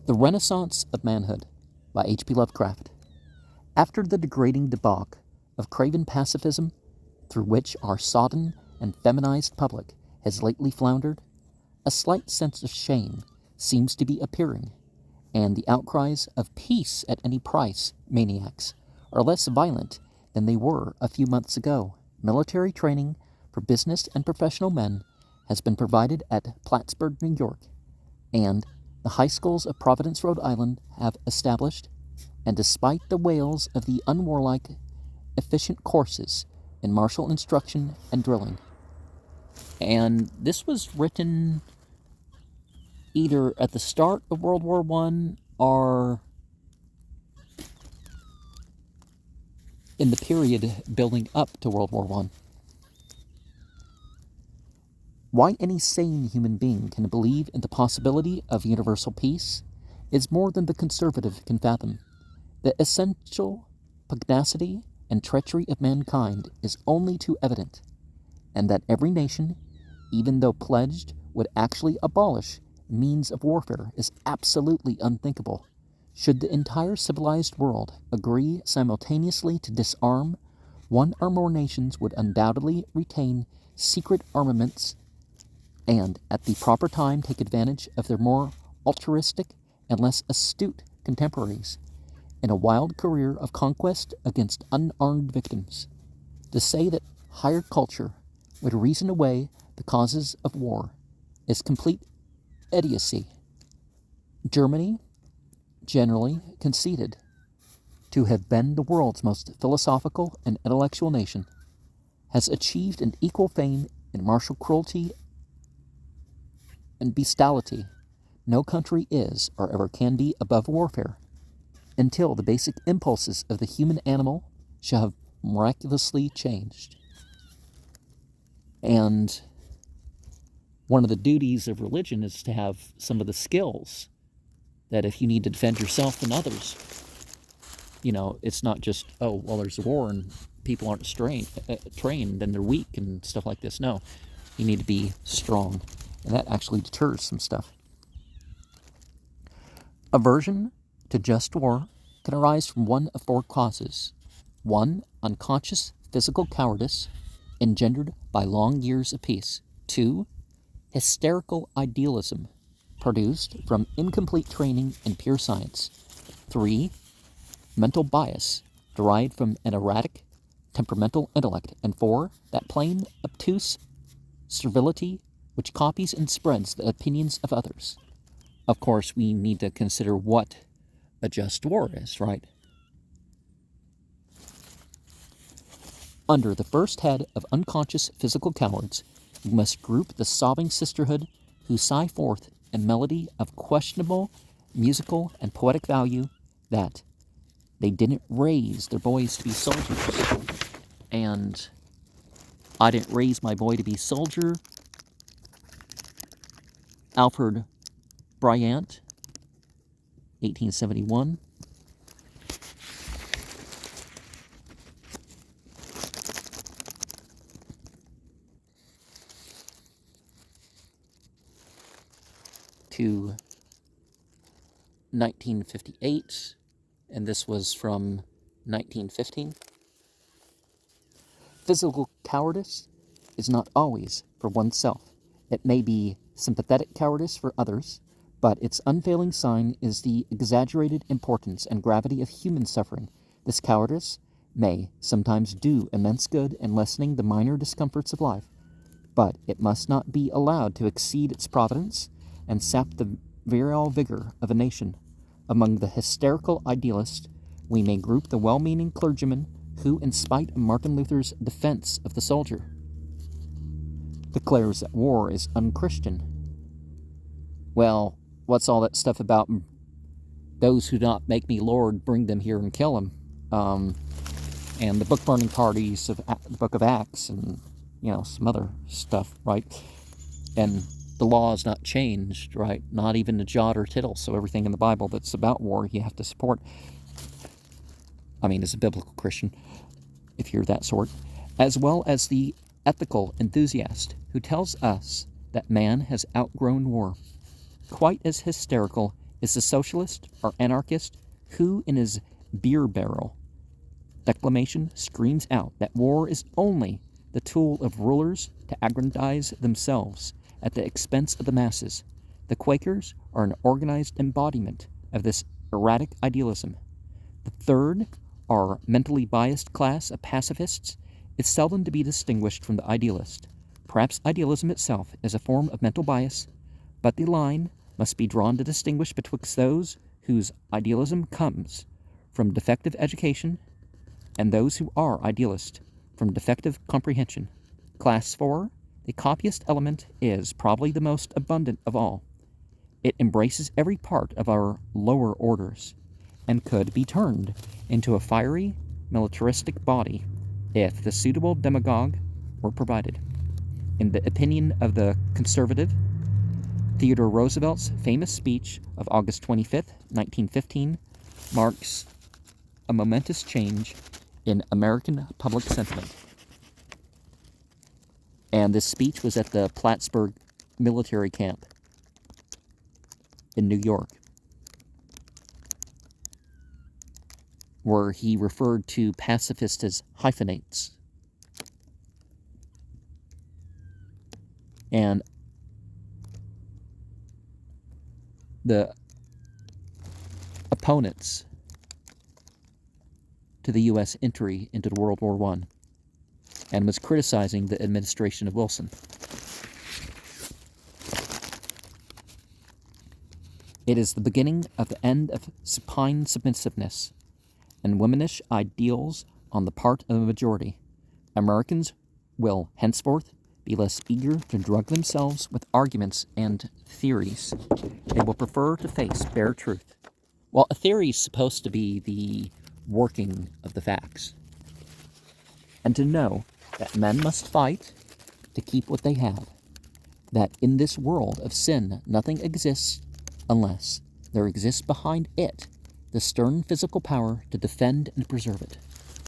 The Renaissance of Manhood by H.P. Lovecraft. After the degrading debauch of craven pacifism through which our sodden and feminized public has lately floundered, a slight sense of shame seems to be appearing, and the outcries of peace at any price maniacs are less violent than they were a few months ago. Military training for business and professional men has been provided at Plattsburgh, New York, and the high schools of Providence, Rhode Island have established, and despite the wails of the unwarlike, efficient courses in martial instruction and drilling. And this was written either at the start of World War I or in the period building up to World War I. Why any sane human being can believe in the possibility of universal peace is more than the conservative can fathom. The essential pugnacity and treachery of mankind is only too evident, and that every nation, even though pledged, would actually abolish means of warfare is absolutely unthinkable. Should the entire civilized world agree simultaneously to disarm, one or more nations would undoubtedly retain secret armaments and, at the proper time, take advantage of their more altruistic and less astute contemporaries in a wild career of conquest against unarmed victims. To say that higher culture would reason away the causes of war is complete idiocy. Germany, generally conceded to have been the world's most philosophical and intellectual nation, has achieved an equal fame in martial cruelty and bestiality. No country is, or ever can be, above warfare, until the basic impulses of the human animal shall have miraculously changed. And one of the duties of religion is to have some of the skills that if you need to defend yourself and others, it's not just, oh, well, there's a war and people aren't trained and they're weak and stuff like this. No, you need to be strong. And that actually deters some stuff. Aversion to just war can arise from one of four causes. 1. Unconscious physical cowardice engendered by long years of peace. 2. Hysterical idealism produced from incomplete training in pure science. 3. Mental bias derived from an erratic temperamental intellect. And 4. That plain, obtuse servility which copies and spreads the opinions of others. Of course, we need to consider what a just war is, right? Under the first head of unconscious physical cowards, we must group the sobbing sisterhood who sigh forth a melody of questionable musical and poetic value that they didn't raise their boys to be soldiers. And I didn't raise my boy to be soldier. Alfred Bryant, 1871. To 1958, and this was from 1915. Physical cowardice is not always for oneself. It may be sympathetic cowardice for others, but its unfailing sign is the exaggerated importance and gravity of human suffering. This cowardice may sometimes do immense good in lessening the minor discomforts of life, but it must not be allowed to exceed its providence and sap the virile vigor of a nation. Among the hysterical idealists, we may group the well-meaning clergyman who, in spite of Martin Luther's defense of the soldier, declares that war is unchristian. Well, what's all that stuff about those who not make me Lord, bring them here and kill them? And the book-burning parties of the book of Acts and, some other stuff, right? And the law is not changed, right? Not even a jot or tittle. So everything in the Bible that's about war, you have to support. As a biblical Christian, if you're that sort. As well as the ethical enthusiast who tells us that man has outgrown war. Quite as hysterical is the socialist or anarchist who, in his beer barrel declamation, screams out that war is only the tool of rulers to aggrandize themselves at the expense of the masses. The Quakers are an organized embodiment of this erratic idealism. The third, or mentally biased class of pacifists, is seldom to be distinguished from the idealist. Perhaps idealism itself is a form of mental bias, but the line must be drawn to distinguish betwixt those whose idealism comes from defective education and those who are idealists from defective comprehension. Class 4, the copyist element, is probably the most abundant of all. It embraces every part of our lower orders and could be turned into a fiery, militaristic body if the suitable demagogue were provided. In the opinion of the conservative, Theodore Roosevelt's famous speech of August 25, 1915, marks a momentous change in American public sentiment. And this speech was at the Plattsburgh military camp in New York, where he referred to pacifists as hyphenates. And the opponents to the U.S. entry into World War I, and was criticizing the administration of Wilson. It is the beginning of the end of supine submissiveness and womanish ideals on the part of the majority. Americans will henceforth be less eager to drug themselves with arguments and theories. They will prefer to face bare truth. Well, a theory is supposed to be the working of the facts, and to know that men must fight to keep what they have, that in this world of sin nothing exists unless there exists behind it the stern physical power to defend and preserve it.